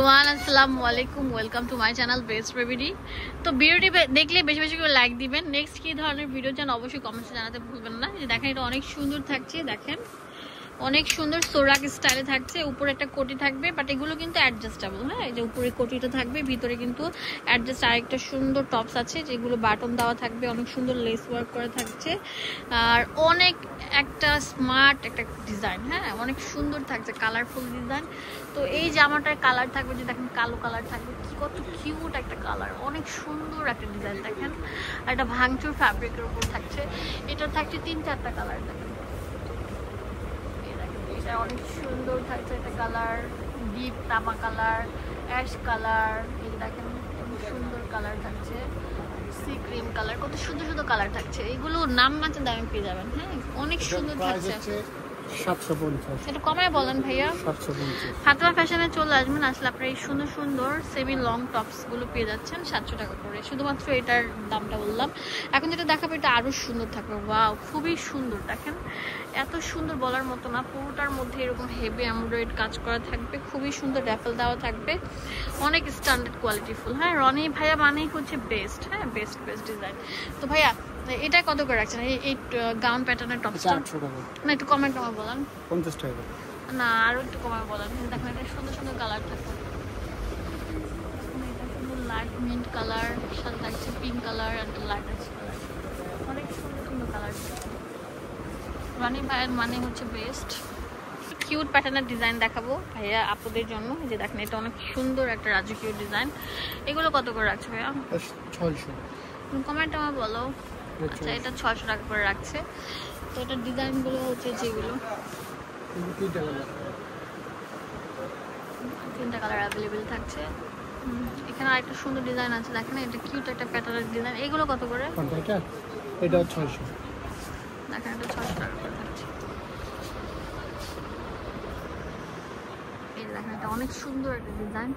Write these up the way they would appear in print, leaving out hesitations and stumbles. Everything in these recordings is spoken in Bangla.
আসসালামু আলাইকুম, welcome to my channel best বেবিডি। তো ভিডিওটি দেখলে বেশি বেশি করে লাইক দিবেন। নেক্সট কি ধরনের ভিডিও চান অবশ্যই কমেন্টসে জানাতে ভুলবেন না। যে দেখেন এটা অনেক সুন্দর থাকছে, দেখেন অনেক সুন্দর সোরাক স্টাইলে থাকছে। উপরে একটা কোটি থাকবে, বাট এগুলো কিন্তু অ্যাডজাস্টেবল। হ্যাঁ, এই যে উপরে কোটিটা থাকবে, ভিতরে কিন্তু অ্যাডজাস্ট আরেকটা সুন্দর টপস আছে যেগুলো বাটন দেওয়া থাকবে, অনেক সুন্দর লেস ওয়ার্ক করা থাকছে আর অনেক একটা স্মার্ট একটা ডিজাইন। হ্যাঁ, অনেক সুন্দর থাকছে, কালারফুল ডিজাইন। তো এই জামাটার কালার থাকবে যে দেখেন কালো কালার থাকবে, কত কিউট একটা কালার, অনেক সুন্দর একটা ডিজাইন দেখেন। আর একটা ভাঙচুর ফ্যাব্রিকের উপর থাকছে। এটা থাকছে 3-4টা কালার দেখেন। এটা অনেক সুন্দর থাকছে, একটা কালার ডিপ তামা কালার, অ্যাশ কালার, এই দেখেন সুন্দর কালার থাকছে, সি ক্রিম কালার, কত সুন্দর সুন্দর কালার থাকছে। এগুলো নাম মাত্র দামে পেয়ে যাবেন। হ্যাঁ, অনেক সুন্দর থাকছে। 750 একটু কমায় বলেন ভাইয়া। 750 ফাতেমা ফ্যাশনে চলে আসবেন, আসলে আপনারা এই সুন্দর সুন্দর সেমি লং টপস গুলো পেয়ে যাচ্ছেন 700 টাকা করে। শুধুমাত্র এটার দামটা বললাম। এখন যেটা দেখাবো এটা আরো সুন্দর থাকবে। ওয়াও, খুবই সুন্দর দেখেন, এত সুন্দর বলার মতো না। পুরোটার মধ্যে এরকম হেভি এমব্রয়েড কাজ করা থাকবে, খুবই সুন্দর র্যাফেল দেওয়া থাকবে, অনেক স্ট্যান্ডার্ড কোয়ালিটি ফুল। হ্যাঁ, রনি ভাইয়া মানেই হচ্ছে বেস্ট। হ্যাঁ, বেস্ট ডিজাইন। তো ভাইয়া এটা কত করে রাখছেন এই গাউন প্যাটার্নের টপসটা? 800 টাকা না, একটু কমেন্ট বলেন। 50 টাকা না, আরো একটু কমায় বলেন। দেখেন এটা সুন্দর সুন্দর কালার থাকবে, এটা সুন্দর লাইট মিন্ট কালার, সাথে থাকছে পিঙ্ক কালার আর লাইট অ্যাশ কালার, অনেক সুন্দর সুন্দর কালার থাকছে। রানি ভাইয়ের মানে হচ্ছে বেস্ট। কিউট প্যাটার্নের ডিজাইন দেখাবো ভাইয়া আপুদের জন্য। যে দেখেন এটা অনেক সুন্দর একটা রাজকীয় ডিজাইন। এগুলো কত করে রাখছে ভাইয়া? 600। কমেন্ট আমার বলো। আচ্ছা, এটা 600 টাকা করে রাখছে। তো এটার ডিজাইনগুলো হচ্ছে যেগুলো 3টা কালার অ্যাভেলেবেল থাকছে। এখানে আরেকটা সুন্দর ডিজাইন আছে দেখেন, এটা কিউট একটা প্যাটার্নের ডিজাইন। এগুলো কত করে? এটা 600। দেখেন এটা 600 টাকা করে থাকছে। এই দেখেন এটা অনেক সুন্দর একটা ডিজাইন,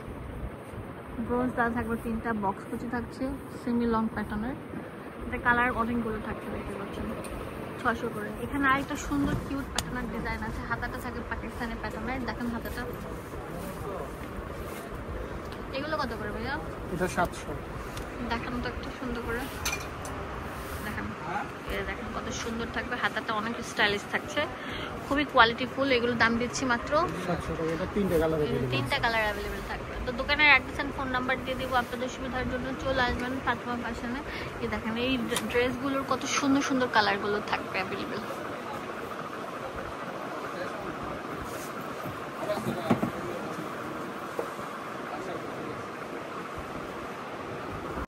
ব্রোঞ্জ দেওয়া থাকবে, 3টা বক্স কুচি থাকছে সেমি লং প্যাটার্নের। এটা কালার অনেকগুলো থাকছে, দেখতে পাচ্ছেন 600 করে। এখানে আরেকটা সুন্দর কিউট প্যাটার্নের ডিজাইন আছে, হাতাটা থাকবে পাকিস্তানি প্যাটার্নের। দেখেন হাতাটা। এগুলো কত করে ভাইয়া? এটা 700। দেখানো তো একটা সুন্দর করে দেখেন, এই দেখেন কত সুন্দর থাকবে, হাতাটা অনেক স্টাইলিশ থাকছে, খুবই কোয়ালিটি ফুল। এগুলো দাম দিচ্ছি মাত্র 700 টাকা। এটা 3টা কালার আছে, 3টা কালার অ্যাভেলেবেল থাকবে। তো দোকানের অ্যাড্রেস এন্ড ফোন নাম্বার দিয়ে দিব, আপনাদের সুবিধার জন্য চলে আসবেন ফাতেমা ফ্যাশনে। এই দেখেন এই ড্রেসগুলোর কত সুন্দর সুন্দর কালারগুলো থাকবে অ্যাভেলেবেল।